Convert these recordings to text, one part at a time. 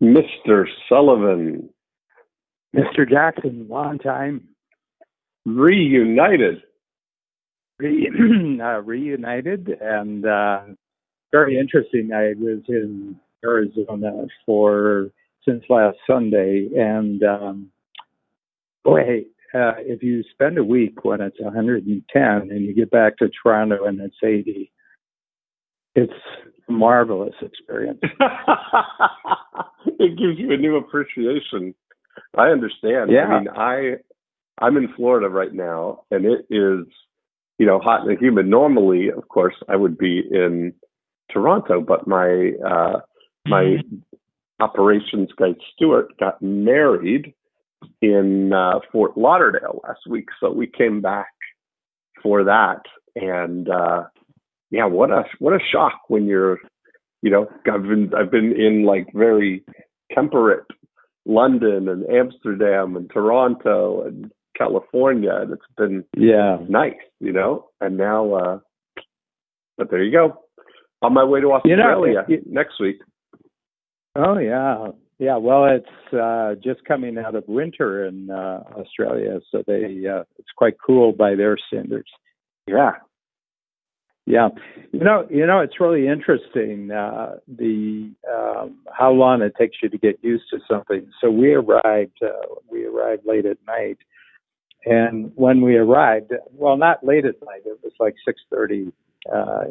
Mr. Sullivan. Mr. Jackson, long time. Reunited. Reunited, and very interesting. I was in Arizona since last Sunday, and if you spend a week when it's 110 and you get back to Toronto and it's 80, it's a marvelous experience. It gives you a new appreciation. I understand. Yeah. I mean, I'm in Florida right now, and it is, hot and humid. Normally, of course, I would be in Toronto, but my operations guy Stuart got married in Fort Lauderdale last week, so we came back for that. And what a shock when you're, I've been in like very temperate London and Amsterdam and Toronto and California, and it's been nice, and now, but there you go. On my way to Australia next week. Oh, yeah. Yeah, well, it's just coming out of winter in Australia, so it's quite cool by their standards. Yeah. Yeah. It's really interesting, how long it takes you to get used to something. So we arrived late at night. And when we arrived, well, not late at night, it was like 6:30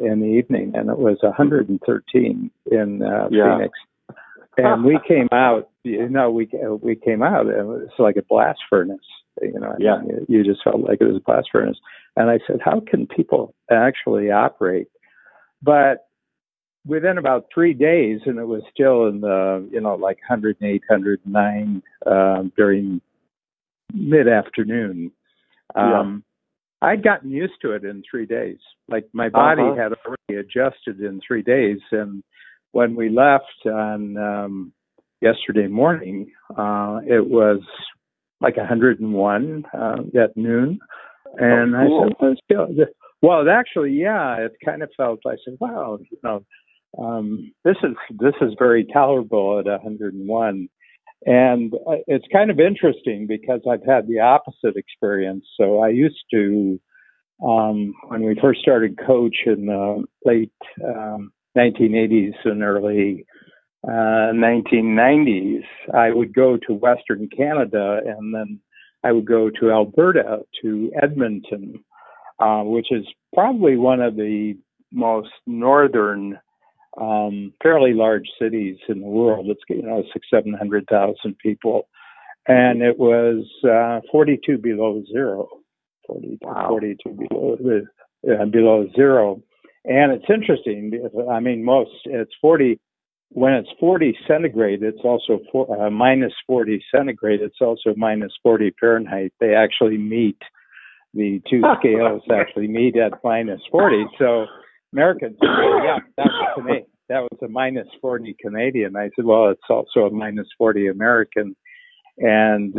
in the evening, and it was 113 in Phoenix. And we came out, we came out, and it was like a blast furnace. You just felt like it was a blast furnace. And I said, how can people actually operate? But within about 3 days, and it was still in the, like 108, 109 during mid-afternoon. I'd gotten used to it in 3 days. Like my body had already adjusted in 3 days. And when we left on yesterday morning, it was like 101 at noon. And cool. I said, well, actually, it kind of felt, I said, wow, this is very tolerable at 101. And it's kind of interesting because I've had the opposite experience. So I used to, when we first started coach in the late 1980s and early 1990s, I would go to Western Canada, and then I would go to Alberta, to Edmonton, which is probably one of the most northern, fairly large cities in the world. It's 600,000-700,000 people, and it was 42 below zero. 42 below zero, and it's interesting. I mean, it's 40. When it's 40 centigrade, it's also minus 40 centigrade. It's also minus 40 Fahrenheit. They actually meet. The two scales actually meet at minus 40. So Americans say, that was to me. That was a minus 40 Canadian. I said, well, it's also a minus 40 American. And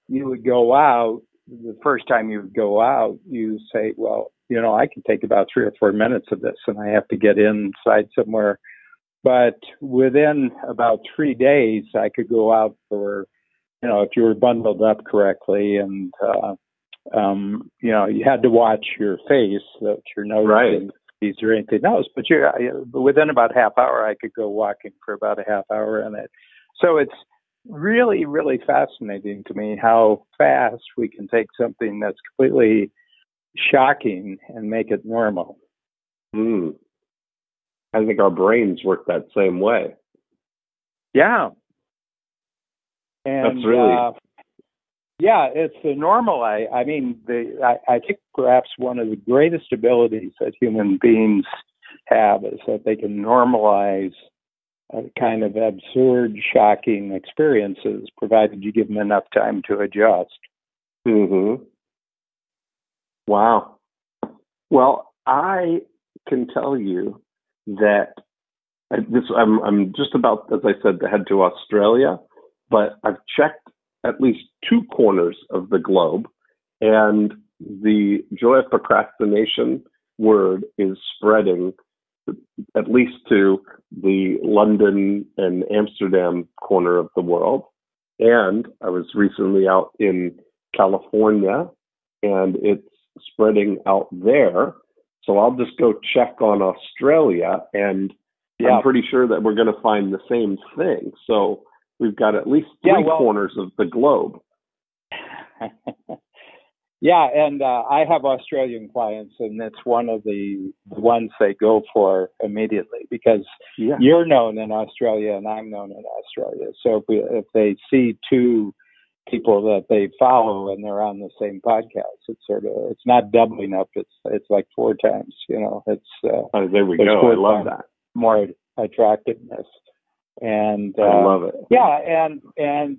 you would go out. The first time you would go out, you say, well, I can take about 3 or 4 minutes of this, and I have to get inside somewhere. But within about 3 days, I could go out for, if you were bundled up correctly, and you had to watch your face, that your nose didn't sneeze or anything else. But within about half hour, I could go walking for about a half hour in it. So it's really, really fascinating to me how fast we can take something that's completely shocking and make it normal. I think our brains work that same way. Yeah. And that's really it's the normal. I think perhaps one of the greatest abilities that human beings have is that they can normalize kind of absurd, shocking experiences, provided you give them enough time to adjust. Wow. Well, I can tell you that I'm just about, as I said, to head to Australia, but I've checked at least 2 corners of the globe, and the Joy of Procrastination word is spreading at least to the London and Amsterdam corner of the world. And I was recently out in California, and it's spreading out there. So I'll just go check on Australia, and I'm pretty sure that we're going to find the same thing. So we've got at least three corners of the globe. Yeah, and I have Australian clients, and it's one of the ones they go for immediately because you're known in Australia and I'm known in Australia. So if they see two people that they follow and they're on the same podcast, it's not doubling up. It's like 4 times. It's there we go. I love that. More attractiveness, and I love it. Yeah, and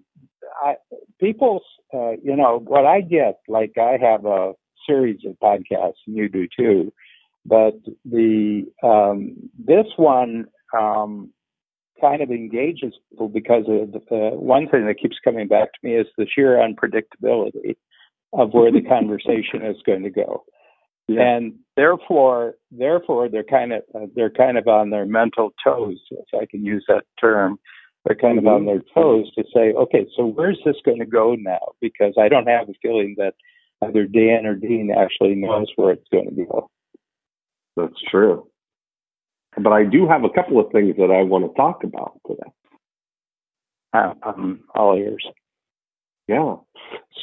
people, what I get, like I have a series of podcasts, and you do too, but this one kind of engages people because of the one thing that keeps coming back to me is the sheer unpredictability of where the conversation is going to go. Yeah. And therefore they're kind of on their mental toes, if I can use that term. They're kind of on their toes to say, okay, so where's this going to go now? Because I don't have a feeling that either Dan or Dean actually knows where it's going to go. That's true. But I do have a couple of things that I want to talk about today. I'm all ears. Yeah.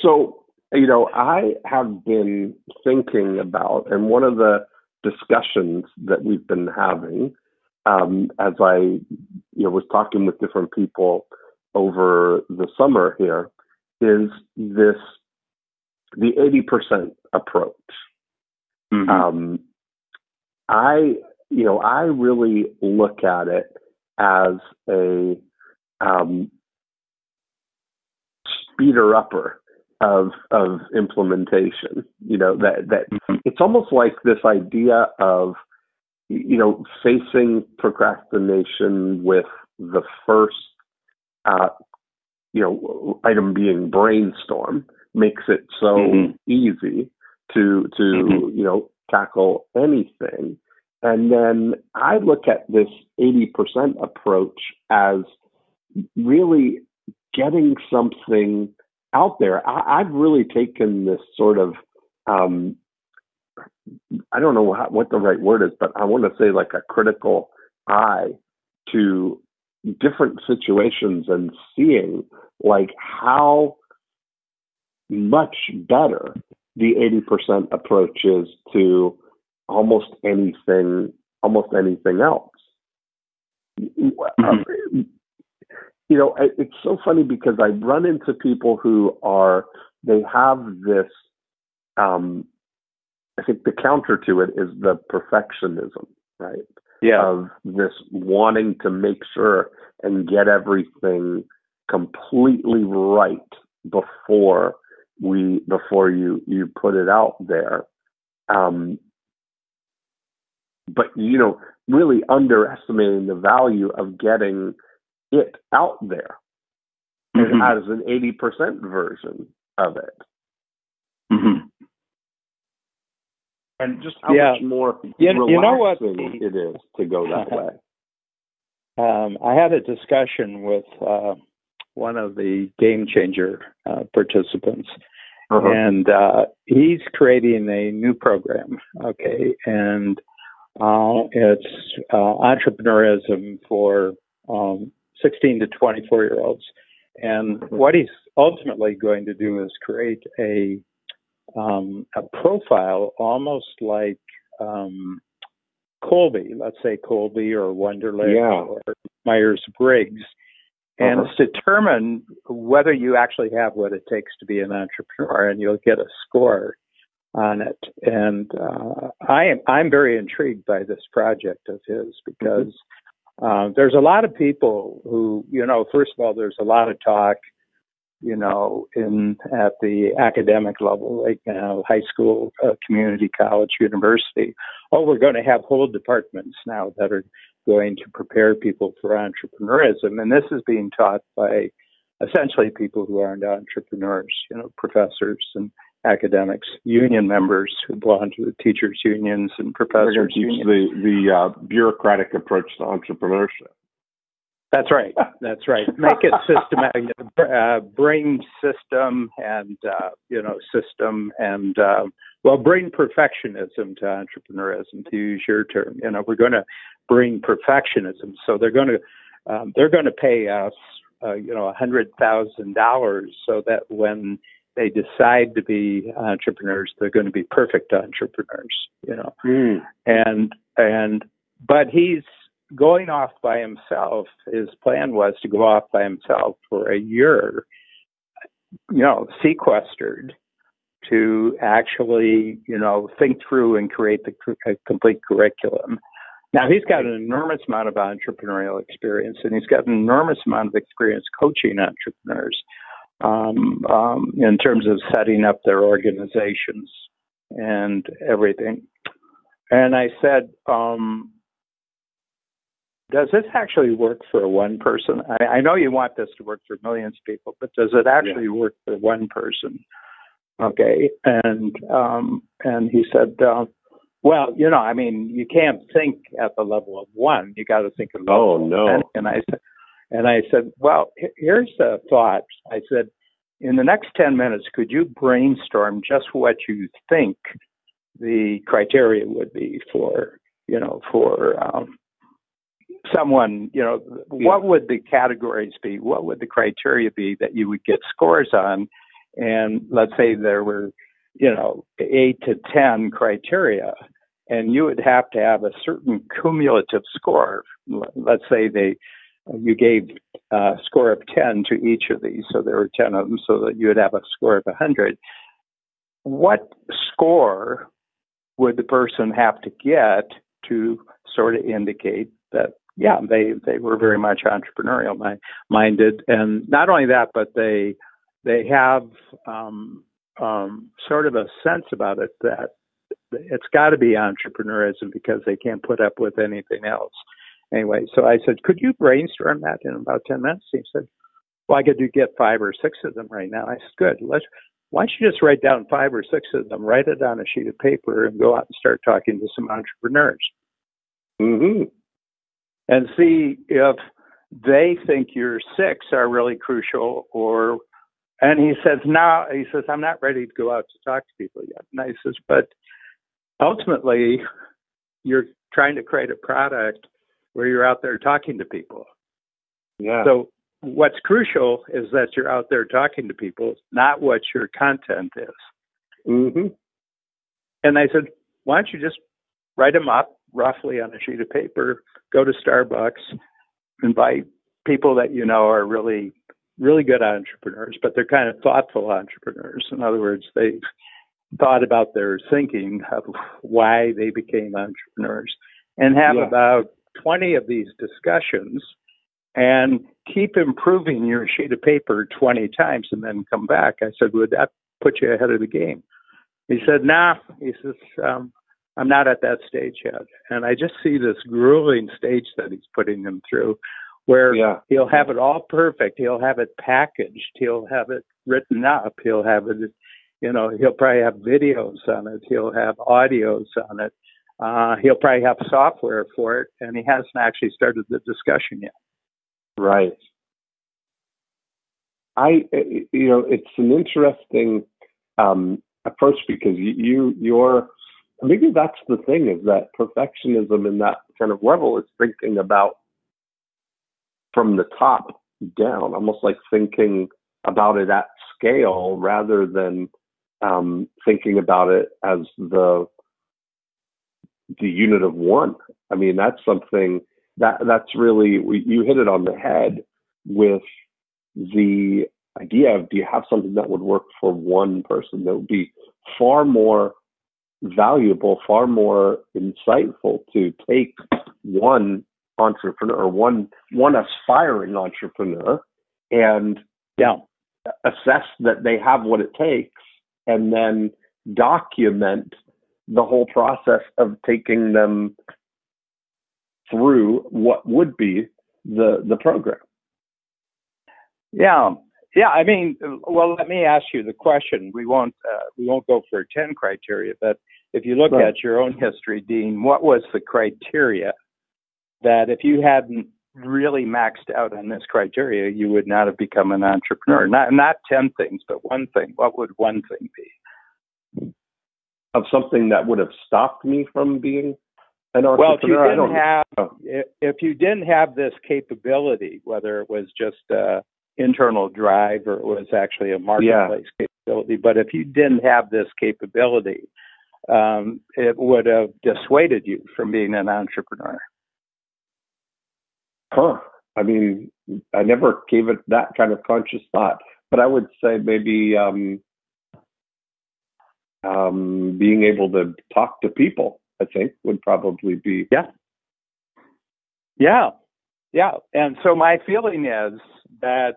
So, I have been thinking about, and one of the discussions that we've been having as I was talking with different people over the summer here, is the 80% approach. Mm-hmm. I really look at it as a speeder upper of implementation. That it's almost like this idea of facing procrastination with the first, item being brainstorm makes it so easy to tackle anything. And then I look at this 80% approach as really getting something out there. I've really taken this sort of, I don't know what the right word is, but I want to say like a critical eye to different situations and seeing like how much better the 80% approach is to almost anything else. It's so funny because I run into people who they have this, I think the counter to it is the perfectionism, right? Yeah. Of this wanting to make sure and get everything completely right before you put it out there. But, really underestimating the value of getting it out there as an 80% version of it. Mm-hmm. And just how much more relaxing it is to go that way. I had a discussion with one of the Game Changer participants, and he's creating a new program, okay, and it's entrepreneurism for 16 to 24-year-olds. And what he's ultimately going to do is create a profile almost like Colby, let's say Colby or Wonderlic or Myers-Briggs, and it's determine whether you actually have what it takes to be an entrepreneur, and you'll get a score on it. And I'm very intrigued by this project of his because there's a lot of people who, first of all, there's a lot of talk, at the academic level right now, high school, community college, university. Oh, we're going to have whole departments now that are going to prepare people for entrepreneurism. And this is being taught by essentially people who aren't entrepreneurs, professors and academics, union members who belong to the teachers' unions and professors' unions. The bureaucratic approach to entrepreneurship. That's right. That's right. Make it systematic. Bring system and system and bring perfectionism to entrepreneurism. To use your term, we're going to bring perfectionism. So they're going to pay us, $100,000 so that when they decide to be entrepreneurs, they're going to be perfect entrepreneurs. But he's going off by himself. His plan was to go off by himself for a year, sequestered, to actually, think through and create a complete curriculum. Now, he's got an enormous amount of entrepreneurial experience, and he's got an enormous amount of experience coaching entrepreneurs in terms of setting up their organizations and everything. And I said, does this actually work for one person? I know you want this to work for millions of people, but does it actually work for one person? Okay. And he said, you can't think at the level of one. You got to think of level of 10. And I said, well, here's the thought. I said, in the next 10 minutes, could you brainstorm just what you think the criteria would be for someone, what would the categories be? What would the criteria be that you would get scores on? And let's say there were, 8 to 10 criteria, and you would have to have a certain cumulative score. Let's say you gave a score of 10 to each of these, so there were 10 of them, so that you would have a score of 100. What score would the person have to get to sort of indicate that, they were very much entrepreneurial minded? And not only that, but they have sort of a sense about it that it's got to be entrepreneurism because they can't put up with anything else. Anyway, so I said, could you brainstorm that in about 10 minutes? He said, well, I could get 5 or 6 of them right now. I said, good. Why don't you just write down 5 or 6 of them, write it on a sheet of paper, and go out and start talking to some entrepreneurs. Mm-hmm. And see if they think your 6 are really crucial, and he says, no, I'm not ready to go out to talk to people yet. And I says, but ultimately, you're trying to create a product where you're out there talking to people. Yeah. So what's crucial is that you're out there talking to people, not what your content is. Mm-hmm. And I said, why don't you just write them up roughly on a sheet of paper, go to Starbucks, invite people that are really, really good entrepreneurs, but they're kind of thoughtful entrepreneurs. In other words, they've thought about their thinking of why they became entrepreneurs, and have about 20 of these discussions, and keep improving your sheet of paper 20 times and then come back. I said, would that put you ahead of the game? He said, nah. He says, I'm not at that stage yet. And I just see this grueling stage that he's putting them through, where he'll have it all perfect. He'll have it packaged. He'll have it written up. He'll have it, he'll probably have videos on it. He'll have audios on it. He'll probably have software for it, and he hasn't actually started the discussion yet. Right. It's an interesting approach, because you're maybe that's the thing, is that perfectionism in that kind of level is thinking about from the top down, almost like thinking about it at scale rather than thinking about it as the unit of one. I mean, that's something that's really, you hit it on the head with the idea of, do you have something that would work for one person that would be far more valuable, far more insightful to take one entrepreneur, one aspiring entrepreneur, and assess that they have what it takes, and then document the whole process of taking them through what would be the program. Yeah. Yeah, I mean, well, let me ask you the question. We won't go for 10 criteria, but if you look at your own history, Dean, what was the criteria that if you hadn't really maxed out on this criteria, you would not have become an entrepreneur? Not 10 things, but one thing. What would one thing be? Of something that would have stopped me from being an entrepreneur? Well, if you didn't have this capability, whether it was just internal drive or it was actually a marketplace capability, but if you didn't have this capability, it would have dissuaded you from being an entrepreneur. I mean, I never gave it that kind of conscious thought, but I would say maybe being able to talk to people, I think, would probably be. Yeah. And so my feeling is that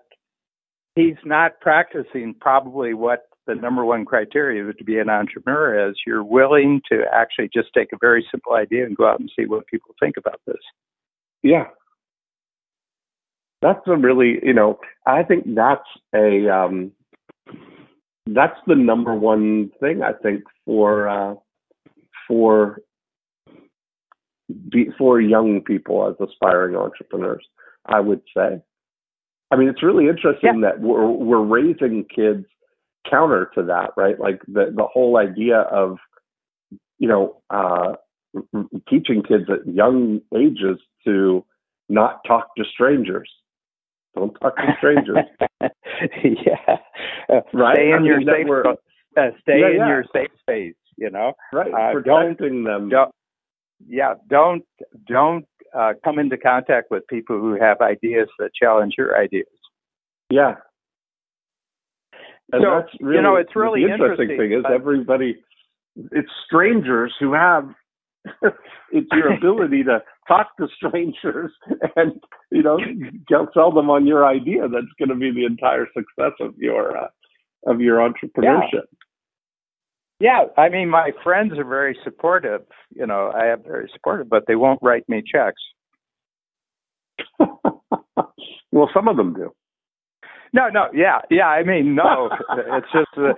he's not practicing probably what the number one criteria to be an entrepreneur is. You're willing to actually just take a very simple idea and go out and see what people think about this. Yeah. That's a really, I think that's that's the number one thing, I think, for young people as aspiring entrepreneurs, I would say. I mean, it's really interesting that we're raising kids counter to that, right? Like the whole idea of, teaching kids at young ages to not talk to strangers. Don't talk to strangers. Right. Stay in your safe space. Right. Protecting them. Don't come into contact with people who have ideas that challenge your ideas. Yeah. And so that's really, it's really the interesting thing is it's strangers who have it's your ability to talk to strangers and sell them on your idea that's going to be the entire success of your entrepreneurship. Yeah, I mean, my friends are very supportive. I am very supportive, but they won't write me checks. Well, some of them do. No. I mean, no. It's just that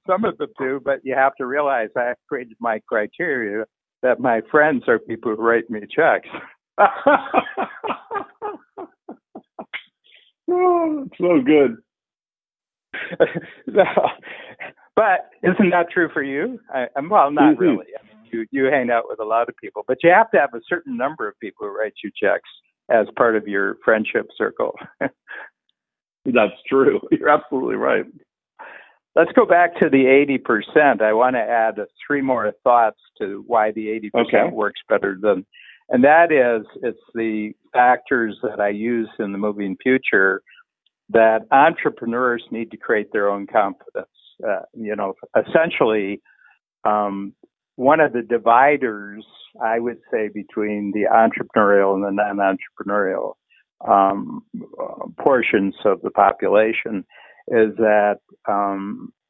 some of them do, but you have to realize I have created my criteria that my friends are people who write me checks. Oh, that's so good. But isn't that true for you? Well, not really. I mean, you hang out with a lot of people, but you have to have a certain number of people who write you checks as part of your friendship circle. That's true. You're absolutely right. Let's go back to the 80%. I want to add 3 more thoughts to why the 80% works better than, and that is, it's the factors that I use in the moving future that entrepreneurs need to create their own confidence. Essentially, one of the dividers, I would say, between the entrepreneurial and the non-entrepreneurial portions of the population is that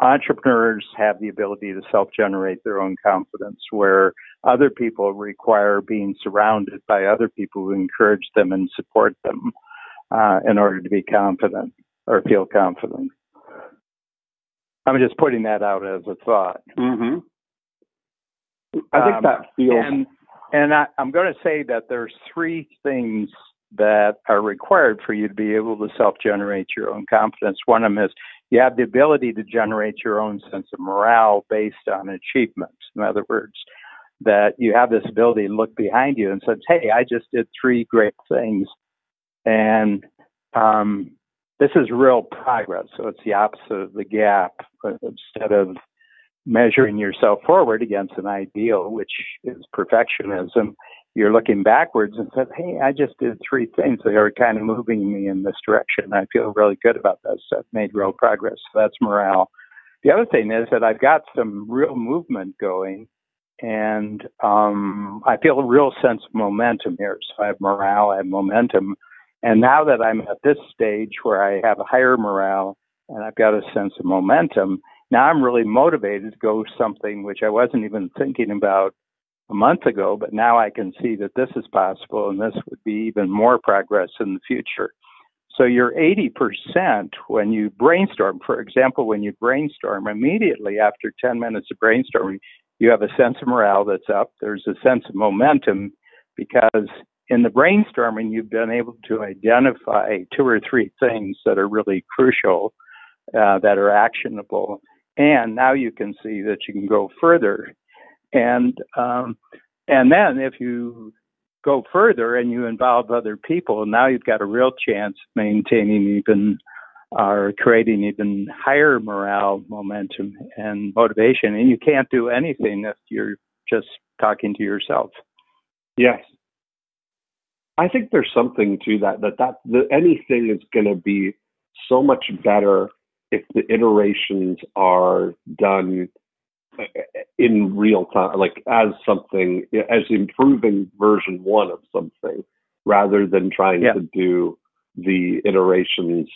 entrepreneurs have the ability to self-generate their own confidence, where other people require being surrounded by other people who encourage them and support them in order to be confident or feel confident. I'm just putting that out as a thought. Mm-hmm. I think that feels... And I'm going to say that there's 3 things that are required for you to be able to self-generate your own confidence. One of them is you have the ability to generate your own sense of morale based on achievement. In other words, that you have this ability to look behind you and say, hey, I just did 3 great things. And this is real progress. So it's the opposite of the gap. Instead of measuring yourself forward against an ideal, which is perfectionism, you're looking backwards and said, hey, I just did 3 things that are kind of moving me in this direction. I feel really good about this. I've made real progress. So that's morale. The other thing is that I've got some real movement going, and I feel a real sense of momentum here. So I have morale, I have momentum. And now that I'm at this stage where I have a higher morale and I've got a sense of momentum, now I'm really motivated to go something which I wasn't even thinking about a month ago, but now I can see that this is possible and this would be even more progress in the future. So you're 80% when you brainstorm. For example, when you brainstorm, immediately after 10 minutes of brainstorming, you have a sense of morale that's up. There's a sense of momentum because in the brainstorming, you've been able to identify 2 or 3 things that are really crucial, that are actionable. And now you can see that you can go further. And then if you go further and you involve other people, now you've got a real chance of maintaining even or creating even higher morale, momentum, and motivation. And you can't do anything if you're just talking to yourself. Yes. I think there's something to that anything is going to be so much better if the iterations are done in real time, like as improving version 1 of something, rather than trying to do the iterations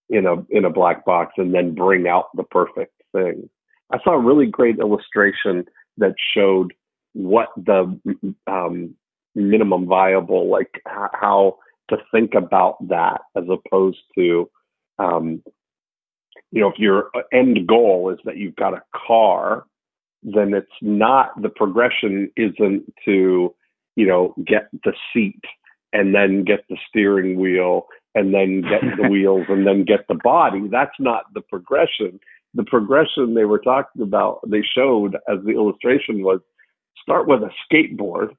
in a black box and then bring out the perfect thing. I saw a really great illustration that showed what the minimum viable, like how to think about that, as opposed to, if your end goal is that you've got a car, then it's not, the progression isn't to, get the seat and then get the steering wheel and then get the wheels and then get the body. That's not the progression. The progression they were talking about, they showed as the illustration was, start with a skateboard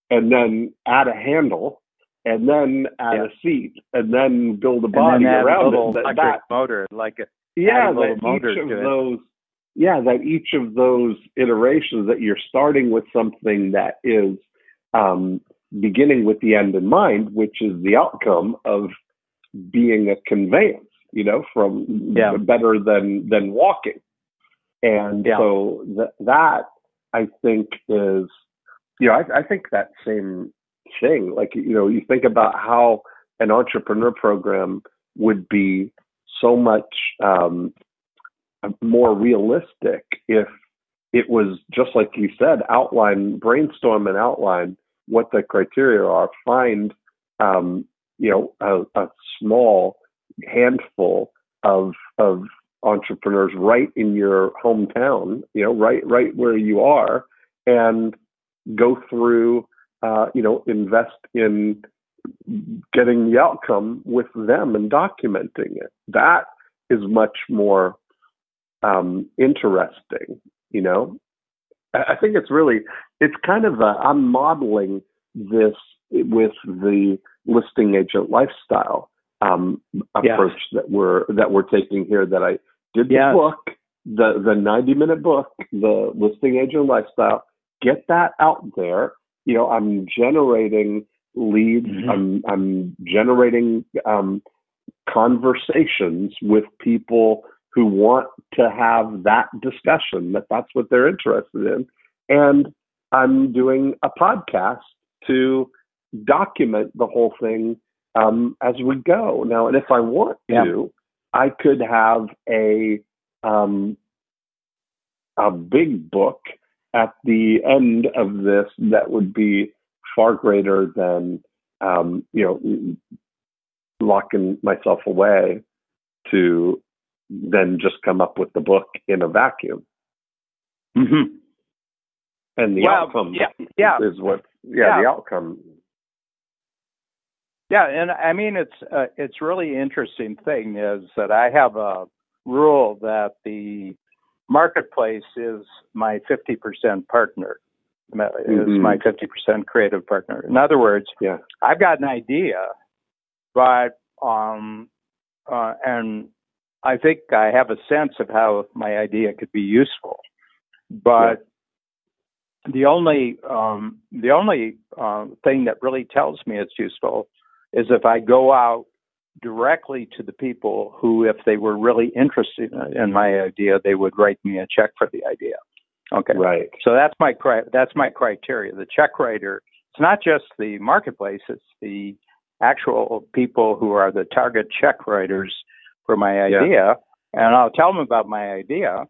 and then add a handle and then add a seat and then build a body around it. That motor, like a that each of those iterations, that you're starting with something that is beginning with the end in mind, which is the outcome of being a conveyance, from better than walking. And so that I think is, I think that same thing, like, you think about how an entrepreneur program would be so much more realistic if it was just like you said, brainstorm and outline what the criteria are, find a small handful of entrepreneurs right in your hometown, right where you are, and go through, invest in getting the outcome with them and documenting it. That is much more interesting, I think it's kind of I'm modeling this with the listing agent lifestyle approach that we're taking here, that I did the book, the 90-minute book, the listing agent lifestyle, get that out there. I'm generating leads. I'm generating conversations with people who want to have that discussion, that's what they're interested in. And I'm doing a podcast to document the whole thing as we go. Now, and if I want to, I could have a big book at the end of this that would be far greater than, locking myself away to then just come up with the book in a vacuum. Mm-hmm. And the outcome is what, the outcome. Yeah, and I mean, it's really interesting thing is that I have a rule that the marketplace is my 50% partner, is my 50% creative partner. In other words, I've got an idea, but and I think I have a sense of how my idea could be useful, but the only thing that really tells me it's useful is if I go out directly to the people who, if they were really interested in my idea, they would write me a check for the idea. Okay, right. So that's my criteria. The check writer. It's not just the marketplace; it's the actual people who are the target check writers for my idea, and I'll tell them about my idea,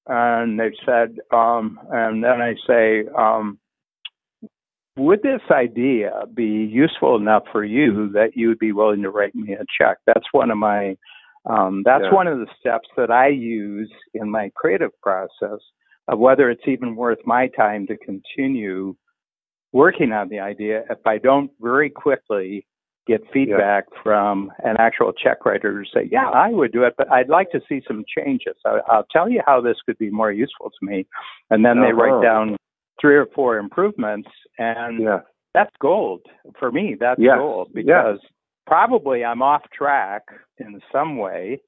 and they've said, and then I say, would this idea be useful enough for you that you would be willing to write me a check? That's one of my, one of the steps that I use in my creative process of whether it's even worth my time to continue working on the idea if I don't very quickly get feedback from an actual check writer who say, yeah, I would do it, but I'd like to see some changes. I'll tell you how this could be more useful to me. And then they write down 3 or 4 improvements, and that's gold. For me, that's gold, because probably I'm off track in some way,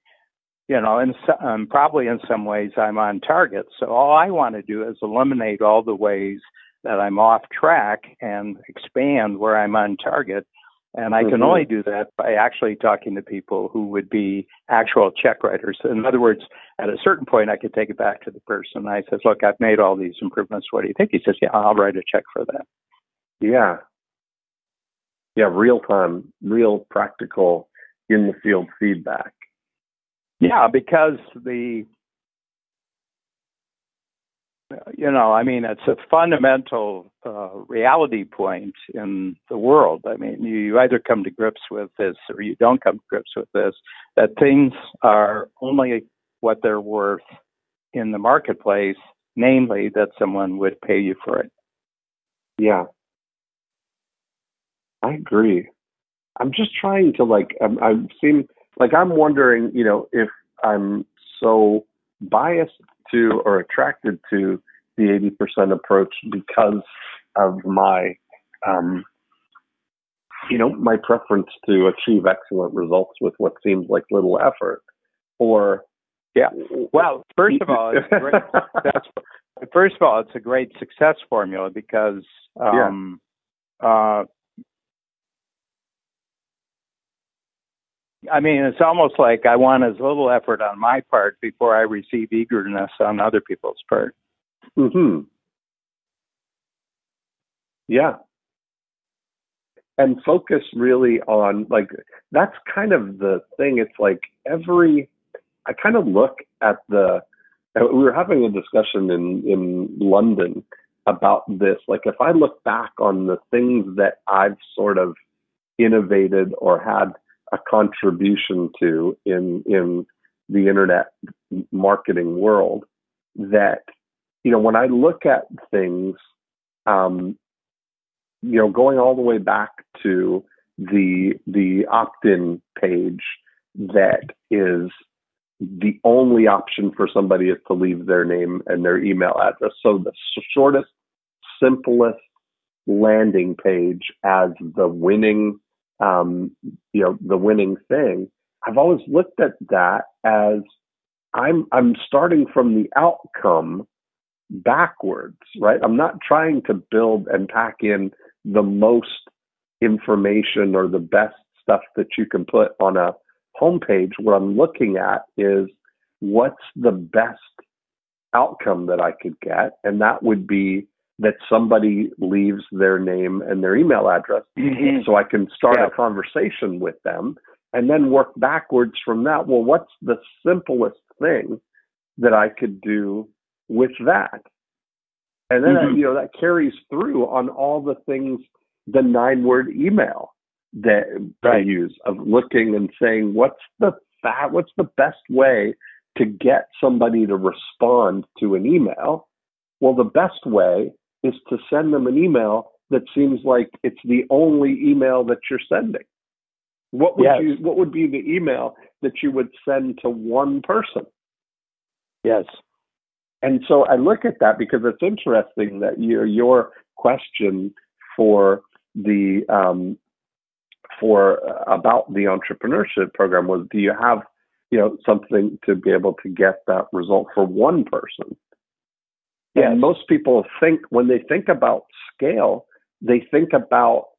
and probably in some ways I'm on target. So all I want to do is eliminate all the ways that I'm off track and expand where I'm on target. And I can only do that by actually talking to people who would be actual check writers. In other words, at a certain point, I could take it back to the person. I says, look, I've made all these improvements. What do you think? He says, yeah, I'll write a check for that. Yeah. Yeah, real time, real practical, in the field feedback. Yeah, because it's a fundamental reality point in the world. I mean, you either come to grips with this or you don't come to grips with this, that things are only what they're worth in the marketplace, namely that someone would pay you for it. Yeah. I agree. I'm just trying to I'm wondering, if I'm so biased to or attracted to the 80% approach because of my, my preference to achieve excellent results with what seems like little effort, or Well, first of all, it's a great success formula because it's almost like I want as little effort on my part before I receive eagerness on other people's part. Mm-hmm. Yeah. And focus really on, that's kind of the thing. It's like I kind of look at we were having a discussion in London about this. Like, if I look back on the things that I've sort of innovated or had a contribution to in the internet marketing world, that, when I look at things, going all the way back to the opt-in page that is the only option for somebody is to leave their name and their email address. So the shortest, simplest landing page as the winning, the winning thing. I've always looked at that as I'm starting from the outcome backwards, right? I'm not trying to build and pack in the most information or the best stuff that you can put on a homepage. What I'm looking at is what's the best outcome that I could get, and that would be that somebody leaves their name and their email address, so I can start a conversation with them and then work backwards from that. Well, what's the simplest thing that I could do with that? And then that carries through on all the things, the 9-word email that I use, of looking and saying, what's the best way to get somebody to respond to an email? Well, the best way is to send them an email that seems like it's the only email that you're sending. What would be the email that you would send to one person? Yes. And so I look at that because it's interesting that your question for about the entrepreneurship program was, do you have something to be able to get that result for one person? Yes. And most people think, when they think about scale, they think about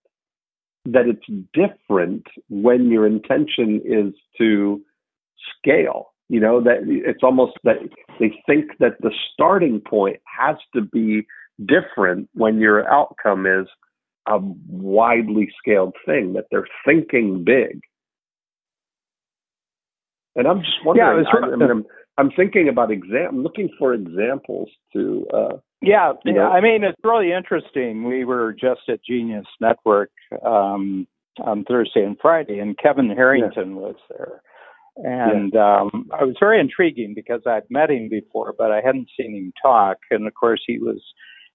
that it's different when your intention is to scale. That it's almost that they think that the starting point has to be different when your outcome is a widely scaled thing, that they're thinking big. And I'm just wondering, I'm thinking about I'm looking for examples to Yeah, You know? I mean, it's really interesting. We were just at Genius Network on Thursday and Friday, and Kevin Harrington was there. And I was very intriguing because I'd met him before, but I hadn't seen him talk. And of course, he was,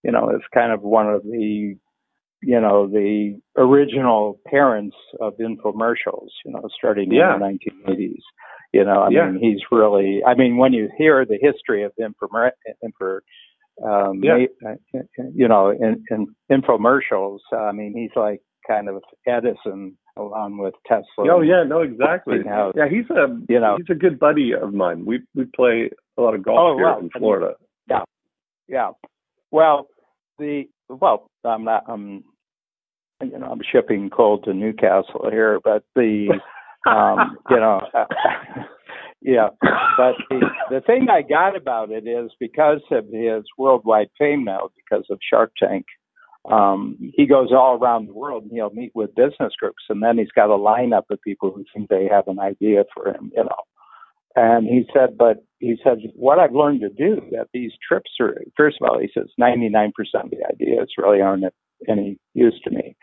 is kind of one of the, the original parents of infomercials, starting in the 1980s. I mean, he's really, when you hear the history of in infomercials, I mean, he's like kind of Edison along with Tesla. Oh yeah, no, exactly. Yeah, he's a good buddy of mine. We play a lot of golf here in Florida. Yeah. Well, I'm shipping coal to Newcastle here, but but the thing I got about it is because of his worldwide fame now, because of Shark Tank, he goes all around the world and he'll meet with business groups, and then he's got a lineup of people who think they have an idea for him, And he said, what I've learned to do at these trips are, first of all, he says 99% of the ideas really aren't of any use to me,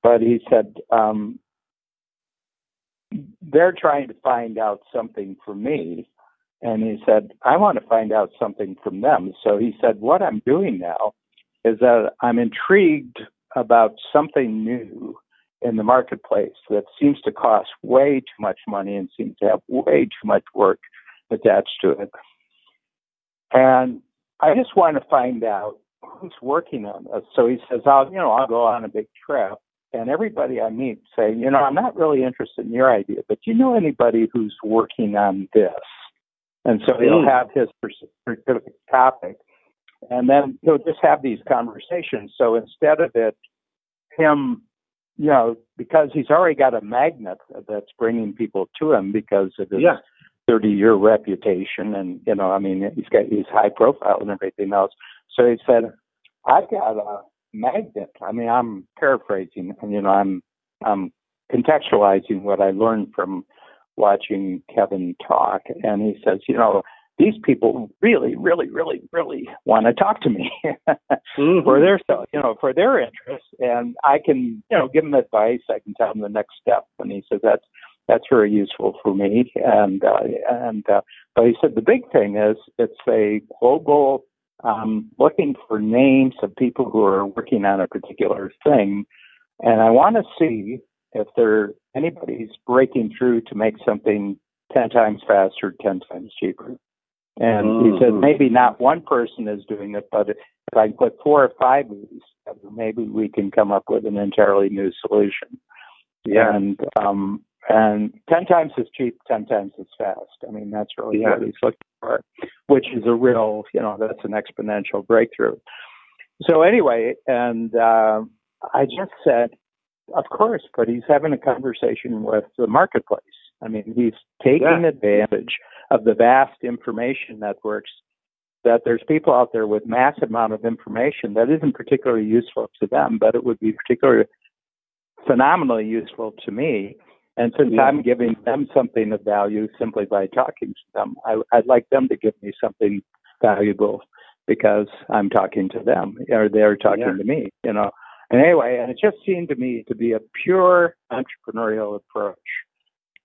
but he said, they're trying to find out something from me. And he said, I want to find out something from them. So he said, what I'm doing now is that I'm intrigued about something new in the marketplace that seems to cost way too much money and seems to have way too much work attached to it. And I just want to find out who's working on this. So he says, I'll go on a big trip. And everybody I meet say, I'm not really interested in your idea, but do you know anybody who's working on this? And so he'll have his specific topic, and then he'll just have these conversations. So instead of him, because he's already got a magnet that's bringing people to him because of his 30-year reputation, and he's high profile and everything else. So he said, I've got a magnet. I mean, I'm paraphrasing, and I'm contextualizing what I learned from watching Kevin talk. And he says, these people really, really, really, really want to talk to me for their interests, and I can, give them advice. I can tell them the next step. And he says that's very useful for me. But he said the big thing is it's a global. Looking for names of people who are working on a particular thing, and I want to see if anybody's breaking through to make something 10 times faster, 10 times cheaper. And he said maybe not one person is doing it, but if I put 4 or 5 of these together, maybe we can come up with an entirely new solution. Yeah. And 10 times as cheap, 10 times as fast. I mean, that's really what he's looking for, which is a real, that's an exponential breakthrough. So anyway, and I just said, of course, but he's having a conversation with the marketplace. I mean, he's taking advantage of the vast information networks, that there's people out there with massive amount of information that isn't particularly useful to them, but it would be particularly phenomenally useful to me. And since I'm giving them something of value simply by talking to them, I'd like them to give me something valuable because I'm talking to them or they're talking to me, And anyway, and it just seemed to me to be a pure entrepreneurial approach.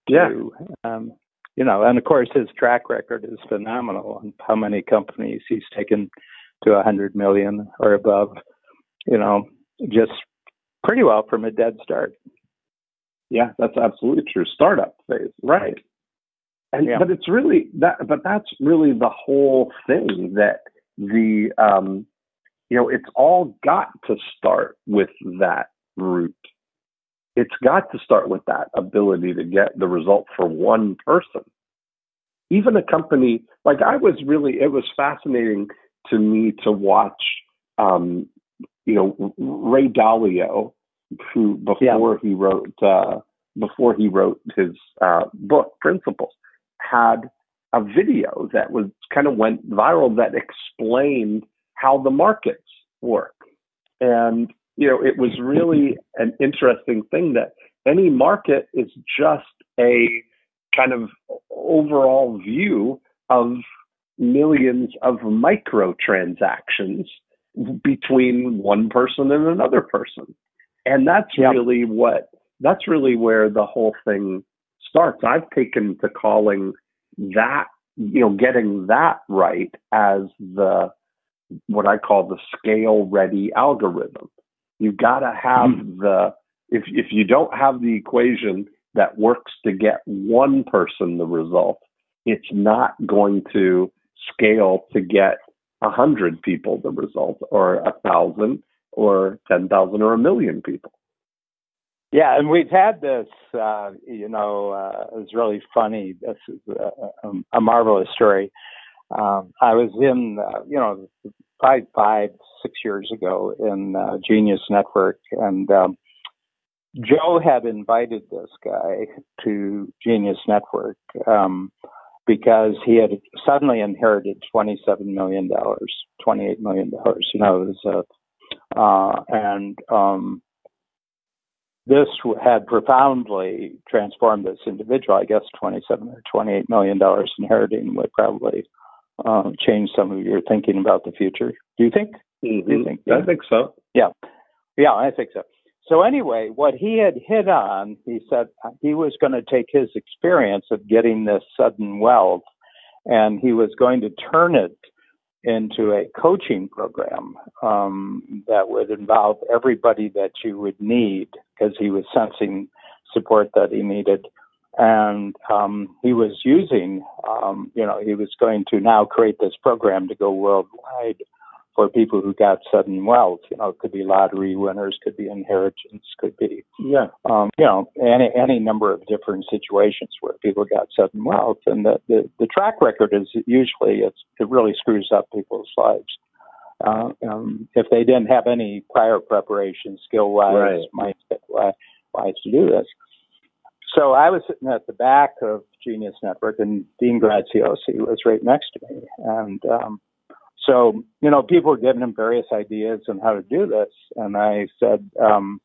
And of course his track record is phenomenal on how many companies he's taken to 100 million or above, just pretty well from a dead start. Yeah, that's absolutely true. Startup phase, right? And but it's really that. But that's really the whole thing. That it's all got to start with that root. It's got to start with that ability to get the result for one person. Even a company like it was fascinating to me to watch, Ray Dalio, who before he wrote his book Principles, had a video that went viral that explained how the markets work. And it was really an interesting thing that any market is just a kind of overall view of millions of microtransactions between one person and another person. And that's really where the whole thing starts. I've taken to calling that, getting that right as what I call the scale ready algorithm. You've got to have if you don't have the equation that works to get one person the result, it's not going to scale to get 100 people the result, or 1,000, or 10,000, or 1,000,000 people. Yeah, and we've had this. It's really funny. This is a marvelous story. I was in, probably 5-6 years ago in Genius Network, and Joe had invited this guy to Genius Network because he had suddenly inherited $27 million, $28 million. This had profoundly transformed this individual. I guess $27 or $28 million inheriting would probably change some of your thinking about the future. Do you think? Mm-hmm. Do you think? I think so. Yeah, I think so. So anyway, what he had hit on, he said he was going to take his experience of getting this sudden wealth, and he was going to turn it into a coaching program that would involve everybody that you would need, because he was sensing support that he needed. And he was using, he was going to now create this program to go worldwide for people who got sudden wealth. It could be lottery winners, could be inheritance, could be, any number of different situations where people got sudden wealth. And the track record is usually it really screws up people's lives. If they didn't have any prior preparation, skill-wise, mindset-wise to do this. So I was sitting at the back of Genius Network, and Dean Graziosi was right next to me. And so, people were giving him various ideas on how to do this. And I said, and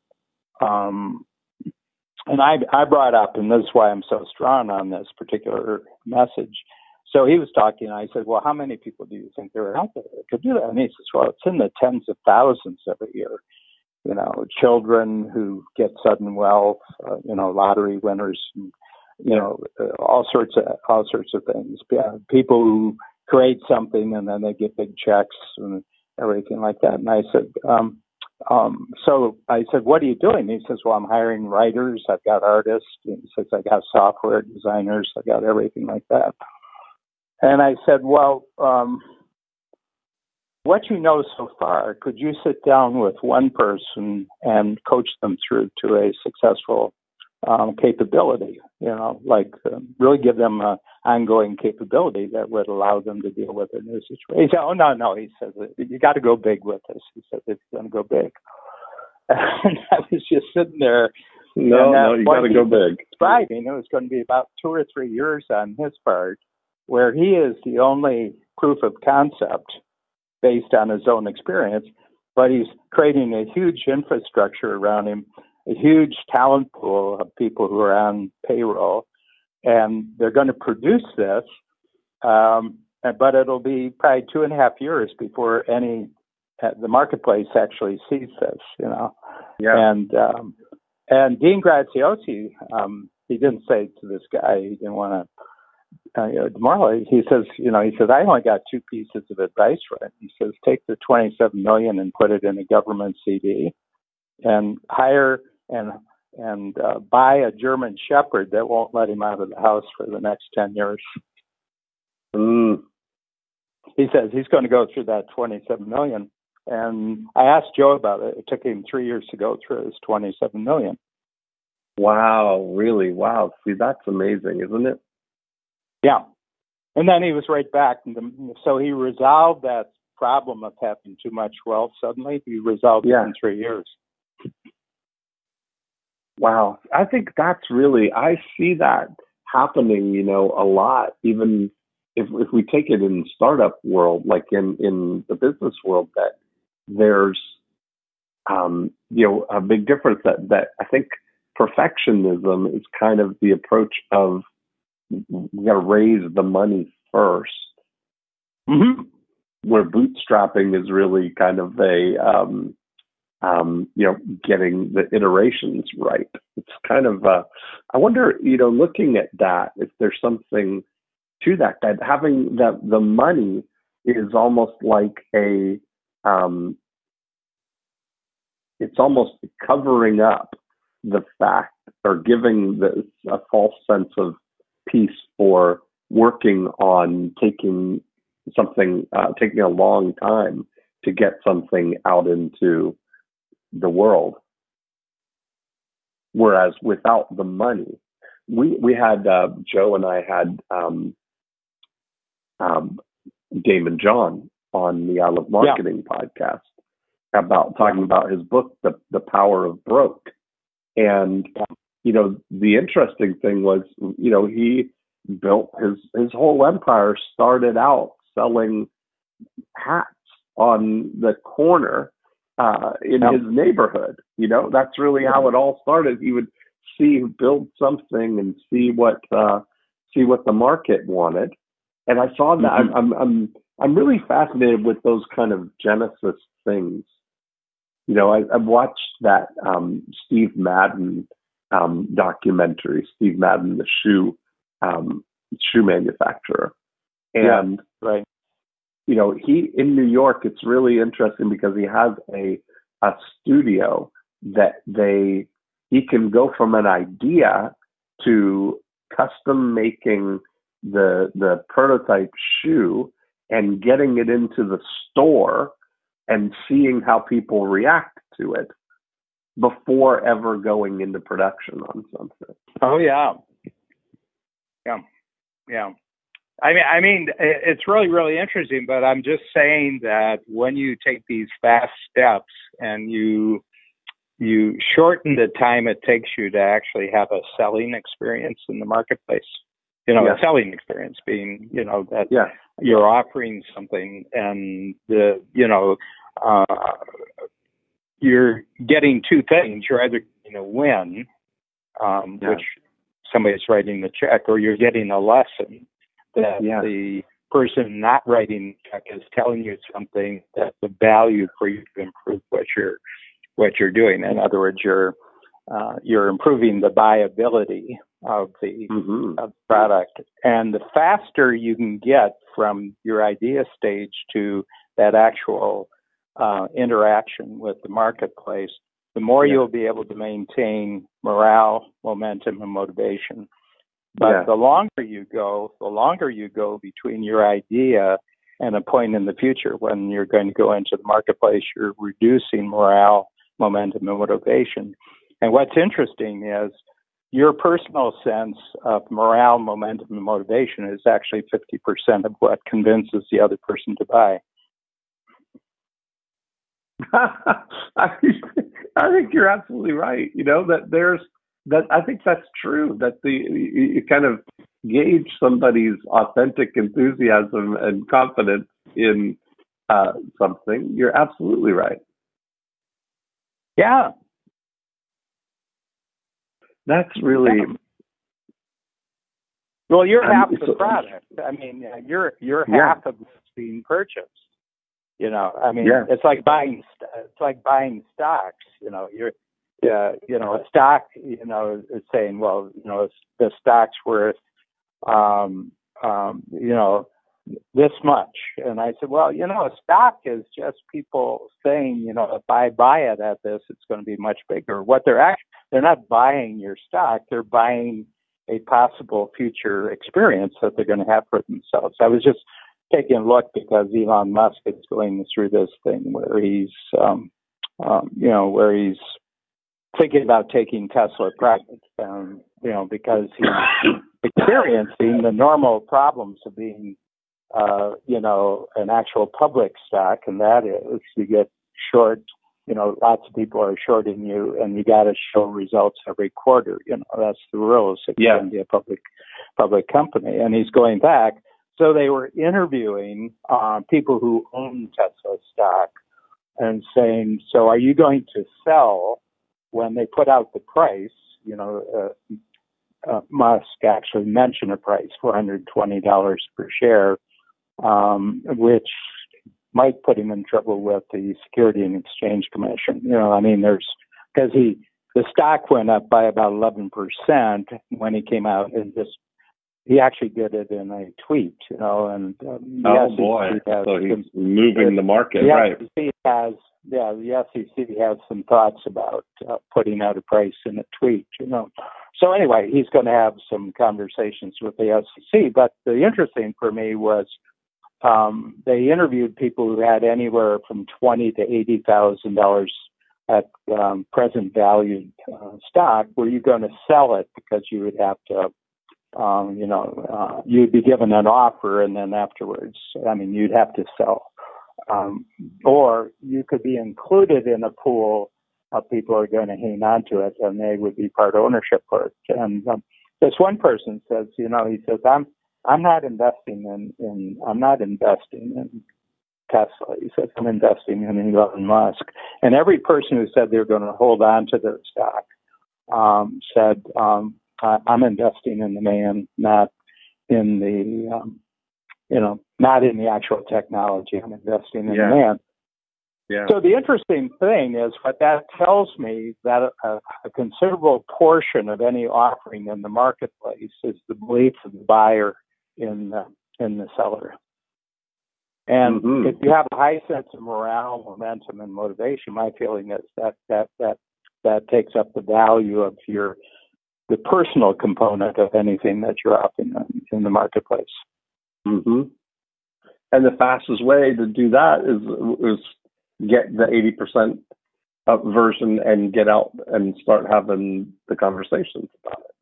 I brought up, and this is why I'm so strong on this particular message. So he was talking, and I said, well, how many people do you think there are out there that could do that? And he says, well, it's in the tens of thousands every year. Children who get sudden wealth, lottery winners, all sorts of things. People who create something and then they get big checks and everything like that. And I said, so I said, what are you doing? He says, well, I'm hiring writers. I've got artists. And he says, I got software designers. I got everything like that. And I said, well, what you know so far, could you sit down with one person and coach them through to a successful capability, really give them an ongoing capability that would allow them to deal with their new situation? He said, oh, no. He says, you got to go big with this. He said, it's going to go big. And I was just sitting there. No, you got to go big. Describing, it was going to be about 2 or 3 years on his part, where he is the only proof of concept based on his own experience, but he's creating a huge infrastructure around him, a huge talent pool of people who are on payroll, and they're going to produce this, but it'll be probably 2.5 years before the marketplace actually sees this, Yeah. And Dean Graziosi, he didn't say to this guy, he didn't want to demoralize. He says, I only got 2 pieces of advice for it. He says, take the $27 million and put it in a government CD, and hire and buy a German Shepherd that won't let him out of the house for the next 10 years. Mm. He says he's going to go through that $27 million. And I asked Joe about it. It took him 3 years to go through his $27 million. Wow, really? Wow. See, that's amazing, isn't it? Yeah. And then he was right back. So he resolved that problem of having too much wealth suddenly. He resolved it in 3 years. Wow. I think that's really, I see that happening, a lot, even if we take it in the startup world, like in the business world, that there's, a big difference that I think perfectionism is kind of the approach of, we got to raise the money first Mm-hmm. where bootstrapping is really kind of getting the iterations right. It's kind of, I wonder, looking at that, if there's something to that having the money is almost like it's almost covering up the fact or giving a false sense of peace for working on taking a long time to get something out into the world. Whereas without the money, we had Joe and I had Damon John on the I Love Marketing podcast about talking about his book, The Power of Broke. And the interesting thing was, he built his whole empire, started out selling hats on the corner in his neighborhood. That's really how it all started. He would build something and see what the market wanted. And I saw that. Mm-hmm. I'm really fascinated with those kind of Genesis things. I've watched that Steve Madden documentary, Steve Madden, the shoe manufacturer. And right. He in New York, it's really interesting because he has a studio that he can go from an idea to custom making the prototype shoe and getting it into the store and seeing how people react to it before ever going into production on something. Oh yeah. I mean, it's really, really interesting, but I'm just saying that when you take these fast steps and you shorten the time it takes you to actually have a selling experience in the marketplace, a selling experience being, that you're offering something and you're getting two things. You're either getting a win, which somebody's writing the check, or you're getting a lesson that the person not writing the check is telling you something that's of value for you to improve what you're doing. In other words, you're improving the viability of the product. And the faster you can get from your idea stage to that actual interaction with the marketplace, the more you'll be able to maintain morale, momentum, and motivation. But the longer you go between your idea and a point in the future when you're going to go into the marketplace, you're reducing morale, momentum, and motivation. And what's interesting is your personal sense of morale, momentum, and motivation is actually 50% of what convinces the other person to buy. I think you're absolutely right. I think that's true. That you kind of gauge somebody's authentic enthusiasm and confidence in something. You're absolutely right. Yeah. That's really. Well, you're half the product. I mean, you're half of what's being purchased. It's like buying stocks. A stock, is saying, well, the stock's worth, this much. And I said, well, a stock is just people saying, if I buy it at this, it's going to be much bigger. What they're not buying your stock. They're buying a possible future experience that they're going to have for themselves. I was just taking a look because Elon Musk is going through this thing where he's thinking about taking Tesla private, because he's experiencing the normal problems of being, an actual public stock, and that is you get short. Lots of people are shorting you, and you got to show results every quarter. That's the rules if you're going to be a public company. And he's going back. So they were interviewing people who own Tesla stock and saying, so are you going to sell when they put out the price? Musk actually mentioned a price, $420 per share. which might put him in trouble with the Security and Exchange Commission. Because the stock went up by about 11% when he came out, and he actually did it in a tweet, and boy, so he's moving the market, right? The SEC has some thoughts about putting out a price in a tweet, So anyway, he's going to have some conversations with the SEC. But the interesting for me was they interviewed people who had anywhere from $20,000 to $80,000 at present valued stock. Were you going to sell it because you would have to, you'd be given an offer and then afterwards, you'd have to sell. Or you could be included in a pool of people who are going to hang on to it, and they would be part ownership for it. And this one person says, he says, I'm not investing in Tesla. He says, I'm investing in Elon Musk. And every person who said they're going to hold on to their stock said, I'm investing in the man, not in the not in the actual technology. I'm investing in the man. Yeah. So the interesting thing is what that tells me, that a considerable portion of any offering in the marketplace is the belief of the buyer in the seller. And if you have a high sense of morale, momentum, and motivation, my feeling is that takes up the value of the personal component of anything that you're offering in the marketplace. Mm-hmm. And the fastest way to do that is get the 80% version and get out and start having the conversations about it.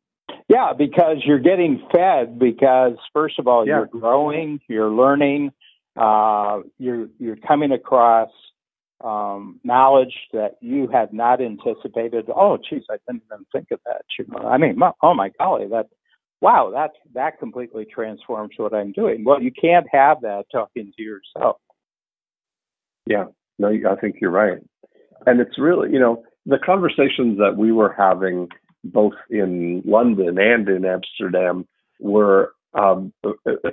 Yeah, because you're getting fed. Because first of all, you're growing, you're learning, you're coming across knowledge that you had not anticipated. Oh, geez, I didn't even think of that. Oh my golly, that completely transforms what I'm doing. Well, you can't have that talking to yourself. Yeah, no, I think you're right. And it's really, the conversations that we were having both in London and in Amsterdam were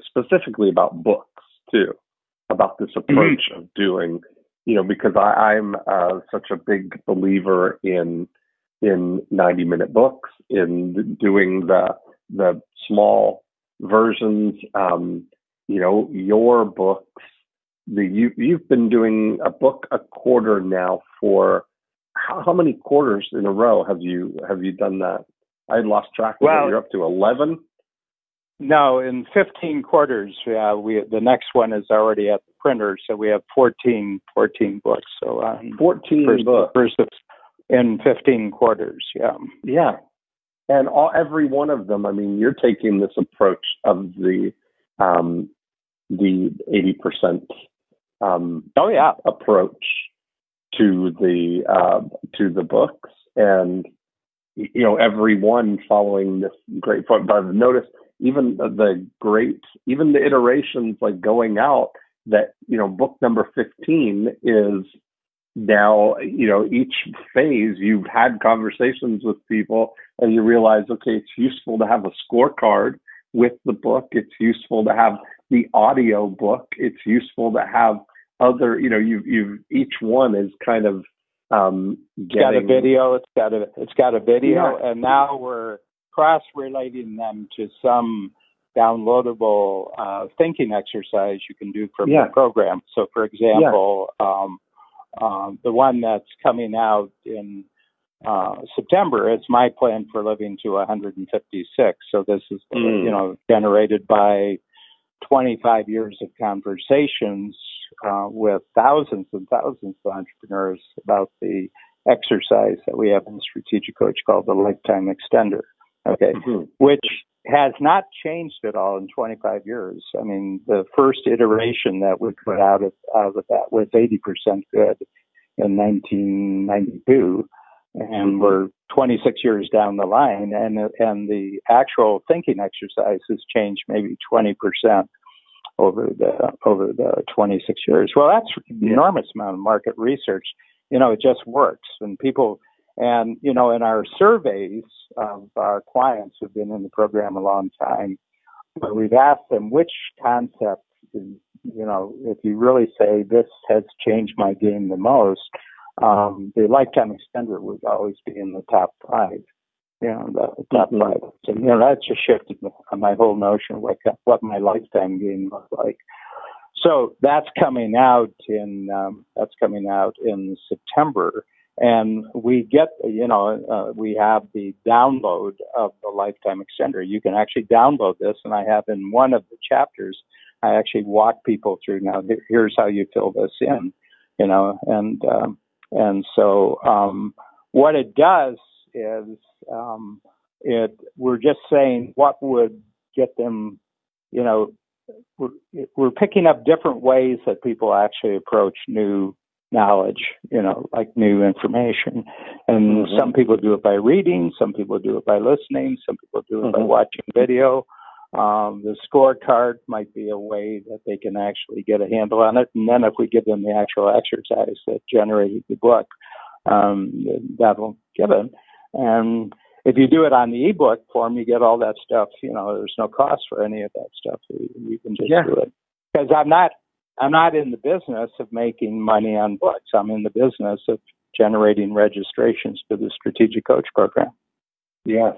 specifically about books too, about this approach of doing, because I'm such a big believer in 90-minute books, in doing the small versions. Your books, you've been doing a book a quarter now for how many quarters in a row have you done that? I lost track of it. You're up to 11? No, in 15 quarters. The next one is already at the printer, so we have 14 books. So 14 books in 15 quarters. Yeah, and every one of them. You're taking this approach of the 80% approach to the books, and every one following this great. But I've noticed even the iterations like going out that book number 15 is now each phase you've had conversations with people and you realize, okay, it's useful to have a scorecard with the book. It's useful to have the audio book. It's useful to have other, you've each one is kind of got a video. It's got a video, and now we're cross-relating them to some downloadable thinking exercise you can do from the program. So, for example, the one that's coming out in September, it's My Plan for Living to 156. So this is, generated by 25 years of conversations with thousands and thousands of entrepreneurs about the exercise that we have in Strategic Coach called the Lifetime Extender, which has not changed at all in 25 years. The first iteration that we put out of that was 80% good in 1992, and we're 26 years down the line, and the actual thinking exercise has changed maybe 20% over the 26 years. Well, that's an enormous amount of market research. It just works, and people. And, in our surveys of our clients who've been in the program a long time, we've asked them which concept if you really say this has changed my game the most, the lifetime extender would always be in the top five. The top five. So, that just shifted my whole notion of what my lifetime game looked like. So that's coming out in September, and we get we have the download of the lifetime extender. You can actually download this, and I have in one of the chapters, I actually walk people through. Now, here's how you fill this in, and so what it does is we're just saying what would get them, we're picking up different ways that people actually approach new knowledge, like new information. And some people do it by reading, some people do it by listening, some people do it by watching video. The scorecard might be a way that they can actually get a handle on it. And then if we give them the actual exercise that generated the book, that'll give it. And if you do it on the ebook form, you get all that stuff. There's no cost for any of that stuff. You can just do it. Because I'm not in the business of making money on books. I'm in the business of generating registrations for the Strategic Coach Program. Yes.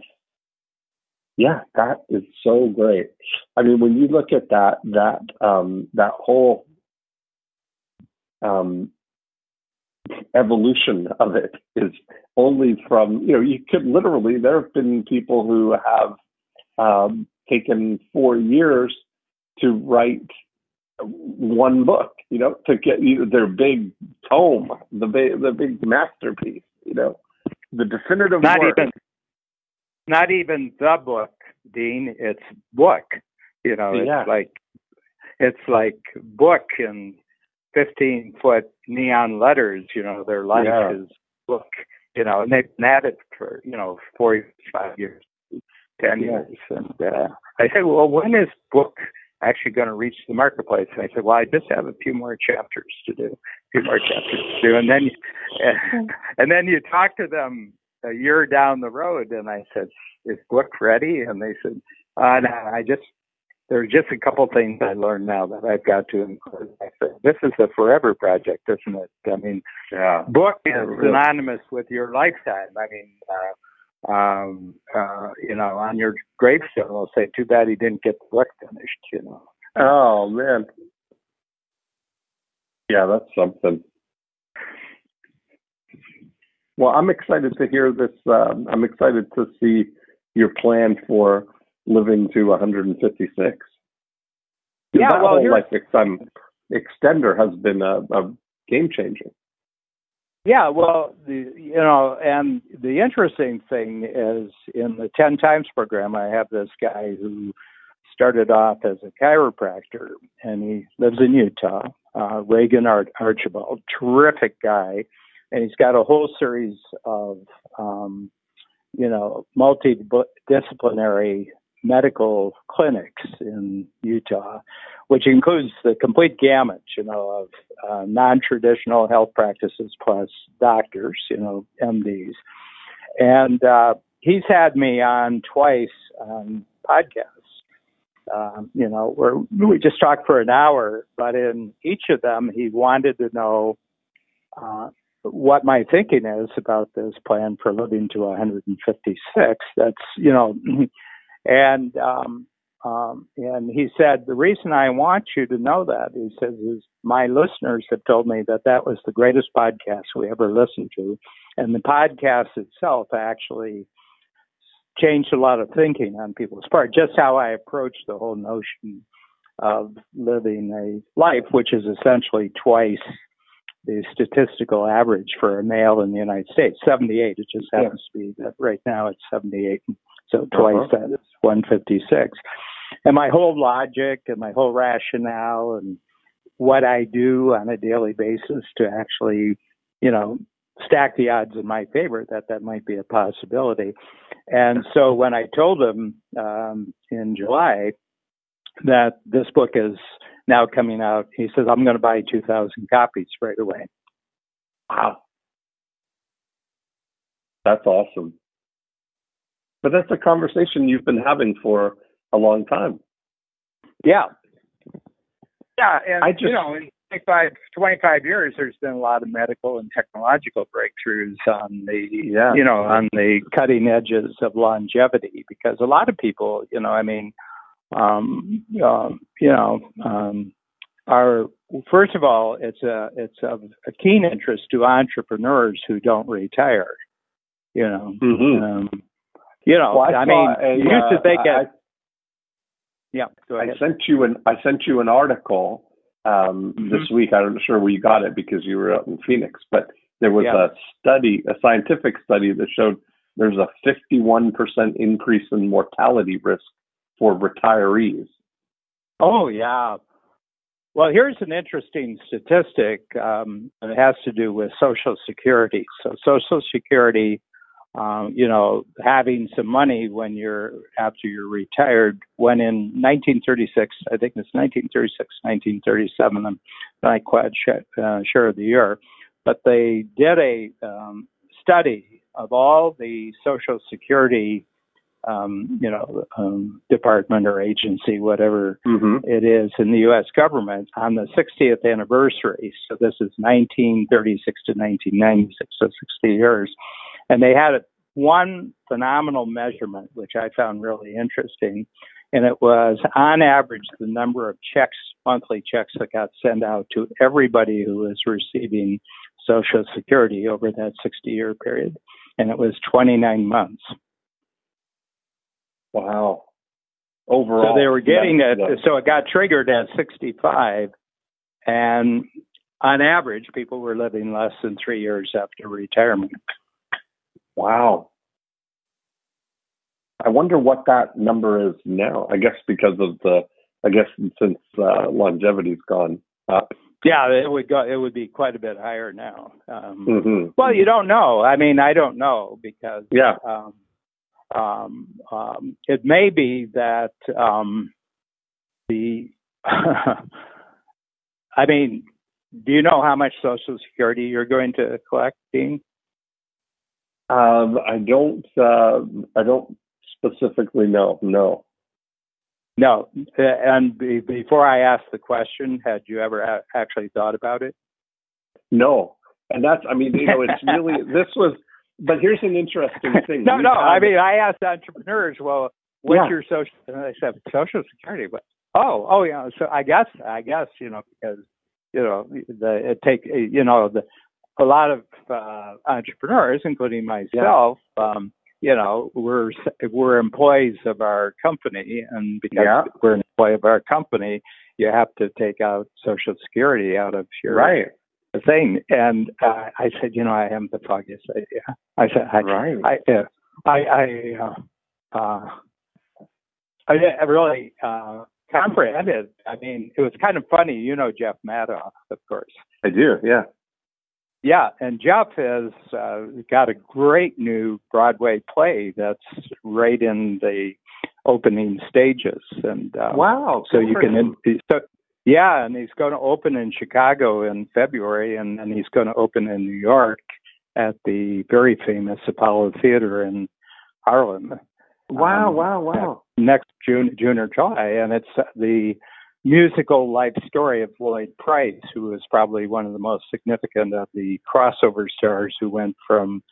Yeah, that is so great. I mean, when you look at that whole evolution of it is only from, you could literally, there have been people who have taken 4 years to write one book, to get their big tome, the big masterpiece, the definitive work. Not even the book, Dean. It's book. It's like book in 15-foot neon letters. Their life is book. And they've been at it for 45 years, 10 years. And I said, well, when is book actually going to reach the marketplace? And I said, well, I just have a few more chapters to do. And then you talk to them a year down the road, and I said, is book ready? And they said, no, there's just a couple things I learned now that I've got to include. I said, this is a forever project, isn't it? I mean, book is synonymous with your lifetime. I mean, on your gravestone, they'll say, too bad he didn't get the book finished, Oh, man. Yeah, that's something. Well, I'm excited to hear this. I'm excited to see your plan for living to 156. Life extender has been a game changer. Yeah, well, and the interesting thing is in the 10 times program, I have this guy who started off as a chiropractor, and he lives in Utah, Reagan Archibald, terrific guy. And he's got a whole series of, multidisciplinary medical clinics in Utah, which includes the complete gamut, of non-traditional health practices plus doctors, MDs. And he's had me on twice on podcasts, where we just talked for an hour, but in each of them, he wanted to know what my thinking is about this plan for living to 156. That's, and he said, the reason I want you to know that, he says, is my listeners have told me that was the greatest podcast we ever listened to. And the podcast itself actually changed a lot of thinking on people's part, just how I approach the whole notion of living a life, which is essentially twice the statistical average for a male in the United States, 78. It just happens to be that right now it's 78. So twice that is 156. And my whole logic and my whole rationale and what I do on a daily basis to actually, stack the odds in my favor that might be a possibility. And so when I told him in July that this book is now coming out, he says, I'm going to buy 2,000 copies right away. Wow. That's awesome. But that's a conversation you've been having for a long time. Yeah. Yeah, and in 25 years, there's been a lot of medical and technological breakthroughs on the, on the cutting edges of longevity, because a lot of people, are, first of all, it's of a keen interest to entrepreneurs who don't retire. Mm-hmm. Well, you used to think go ahead. I sent you an article this week. I'm not sure where you got it because you were out in Phoenix, but there was a scientific study that showed there's a 51% increase in mortality risk for retirees. Oh, yeah. Well, here's an interesting statistic. It has to do with Social Security. So Social Security, having some money after you're retired, when in 1936, I think it's 1937, I'm not quite sure of the year, but they did a study of all the Social Security department or agency, whatever it is in the U.S. government on the 60th anniversary. So this is 1936 to 1996, so 60 years. And they had one phenomenal measurement, which I found really interesting. And it was, on average, the number of monthly checks that got sent out to everybody who was receiving Social Security over that 60-year period. And it was 29 months. Wow. Overall. So they were getting it. So it got triggered at 65. And on average, people were living less than 3 years after retirement. Wow. I wonder what that number is now. I guess because of since longevity's gone up. Yeah, it would be quite a bit higher now. Well, you don't know. I don't know because it may be that do you know how much Social Security you're going to collect, Dean? I don't specifically know. No. And before I ask the question, had you ever actually thought about it? No. And that's, it's really, but here's an interesting thing. I asked entrepreneurs, well, what's your social, and I said, Social Security, but, oh, yeah. So I guess, because, a lot of entrepreneurs, including myself, we're employees of our company, and because we're an employee of our company, you have to take out Social Security out of your thing. And I said, I haven't the foggiest idea. I said, I really comprehended. It was kind of funny. Jeff Madoff, of course. I do, yeah. Yeah, and Jeff has got a great new Broadway play that's right in the opening stages, and wow! So you can, and he's going to open in Chicago in February, and then he's going to open in New York at the very famous Apollo Theater in Harlem. Wow! Next June or July, and it's the musical life story of Lloyd Price, who is probably one of the most significant of the crossover stars who went from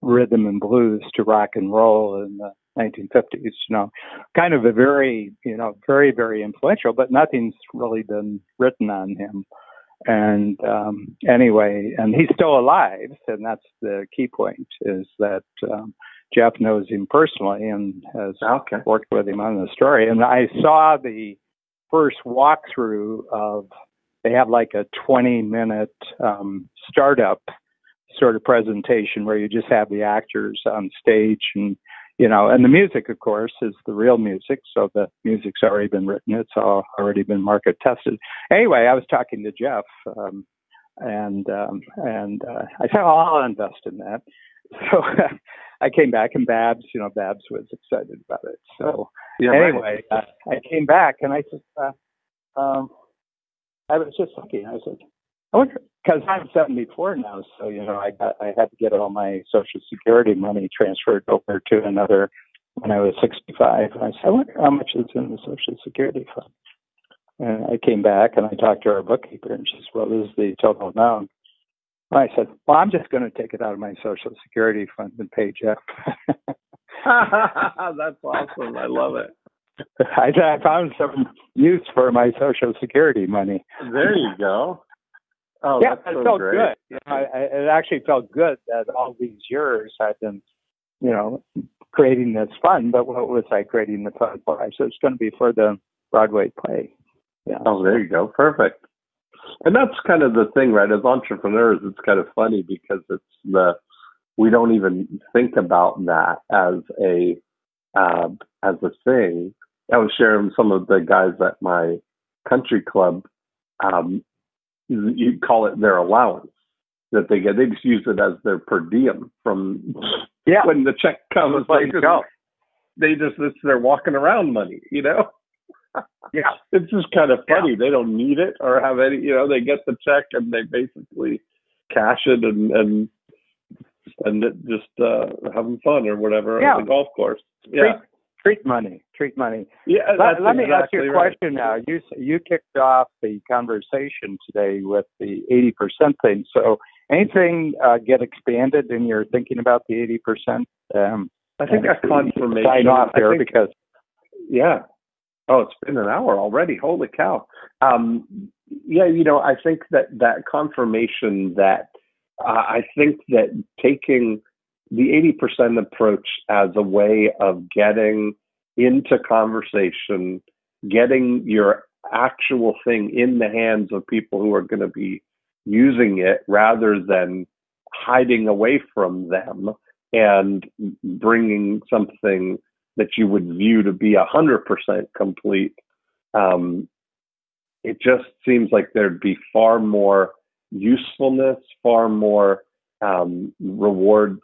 rhythm and blues to rock and roll in the 1950s. Kind of a very, very, very influential, but nothing's really been written on him. And anyway, and he's still alive, and that's the key point, is that Jeff knows him personally and has worked with him on the story. And I saw the first walkthrough of, they have like a 20-minute startup sort of presentation where you just have the actors on stage, and and the music, of course, is the real music. So the music's already been written. It's already been market tested. Anyway, I was talking to Jeff, and I said, I'll invest in that. So I came back, and Babs was excited about it. So anyway, I came back, and I said, I was just thinking, I said, I wonder, because I'm 74 now, so I had to get all my Social Security money transferred over to another when I was 65. And I said, I wonder how much is in the Social Security fund. And I came back and I talked to our bookkeeper, and she said, well, this is the total amount. And I said, well, I'm just going to take it out of my Social Security fund and pay Jeff. That's awesome. I love it. I found some use for my Social Security money. There you go. Oh, yeah, that's it so felt great. good. You know, it actually felt good that all these years I've been, you know, creating this fund. But what was I creating the fund for? I said it's going to be for the Broadway play. Yeah. Oh, there you go. Perfect. And that's kind of the thing, right? As entrepreneurs, it's kind of funny because we don't even think about that as a thing. I was sharing some of the guys at my country club. You call it their allowance that they get. They just use it as their per diem from when the check comes. It's their walking around money, you know? Yeah. It's just kind of funny. They don't need it or have any, you know, they get the check and they basically cash it and spend it just having fun or whatever at the golf course. Yeah. Treat money. Yeah. Let me ask you a right. question now. You kicked off the conversation today with the 80% thing. So anything get expanded in your thinking about the 80%? I think a confirmation. Sign off there because. Yeah. Oh, it's been an hour already. Holy cow. Yeah, you know, I think that confirmation that I think that taking the 80% approach as a way of getting into conversation, getting your actual thing in the hands of people who are going to be using it rather than hiding away from them and bringing something that you would view to be 100% complete. It just seems like there'd be far more usefulness, far more rewards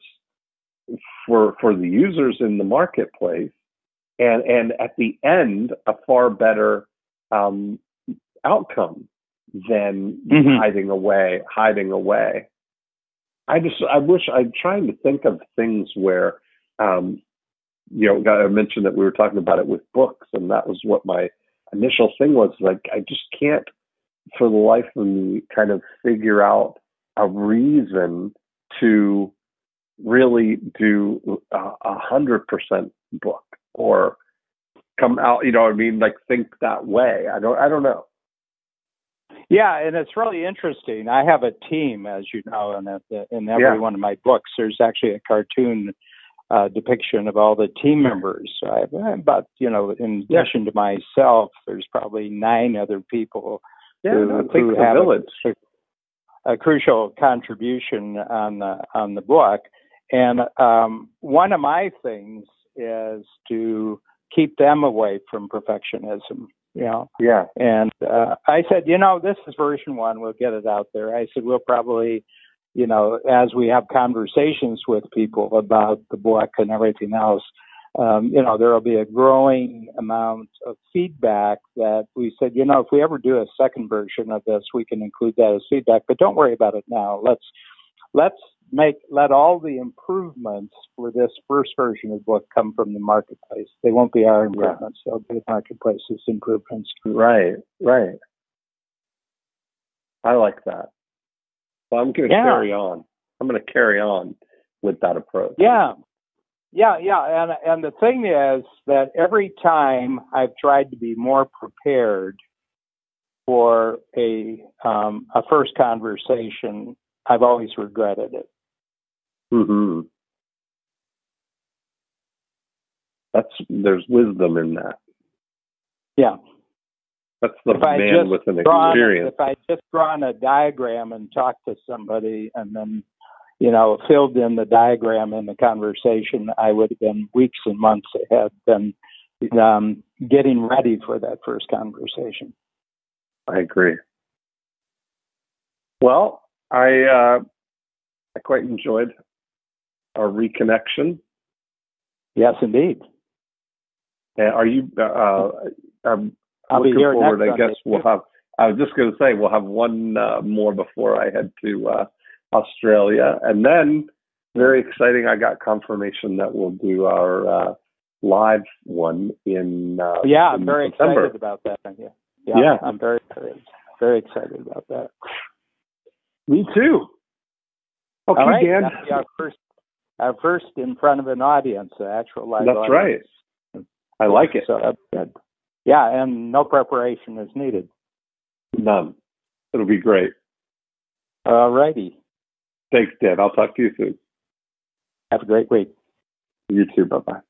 for the users in the marketplace, and at the end, a far better outcome than hiding away. I'm trying to think of things where, you know, I mentioned that we were talking about it with books, and that was what my initial thing was. Like, I just can't, for the life of me, kind of figure out a reason to really do 100% book or come out, you know what I mean? Like, think that way. I don't know. Yeah, and it's really interesting. I have a team, as you know, and in every one of my books, there's actually a cartoon depiction of all the team members. But, you know, in addition to myself, there's probably 9 other people who have a crucial contribution on the book. And one of my things is to keep them away from perfectionism. You know? Yeah. And I said, you know, this is version 1. We'll get it out there. I said, we'll probably, you know, as we have conversations with people about the book and everything else, you know, there will be a growing amount of feedback that we said, you know, if we ever do a second version of this, we can include that as feedback. But don't worry about it now. Let all the improvements for this first version of the book come from the marketplace. They won't be our improvements. They'll be the marketplace's improvements. Right. I like that. So I'm going to carry on. I'm going to carry on with that approach. Yeah. And the thing is that every time I've tried to be more prepared for a first conversation, I've always regretted it. Mm-hmm. There's wisdom in that. Yeah. That's the man with an experience. If I just drawn a diagram and talked to somebody and then, you know, filled in the diagram in the conversation, I would have been weeks and months ahead than getting ready for that first conversation. I agree. Well, I quite enjoyed our reconnection. Yes, indeed. Are you? I'll be here forward, next I guess Sunday. we'll have. I was just going to say we'll have one more before I head to Australia, and then very exciting. I got confirmation that we'll do our live one in. I'm very September. excited about that. Yeah. I'm very, very excited about that. Me too. Okay, all right, Dan. that'll be our first in front of an audience, an actual live That's audience. right. I like it. So that's good. Yeah, and no preparation is needed. None. It'll be great. All righty. Thanks, Dan. I'll talk to you soon. Have a great week. You too. Bye-bye.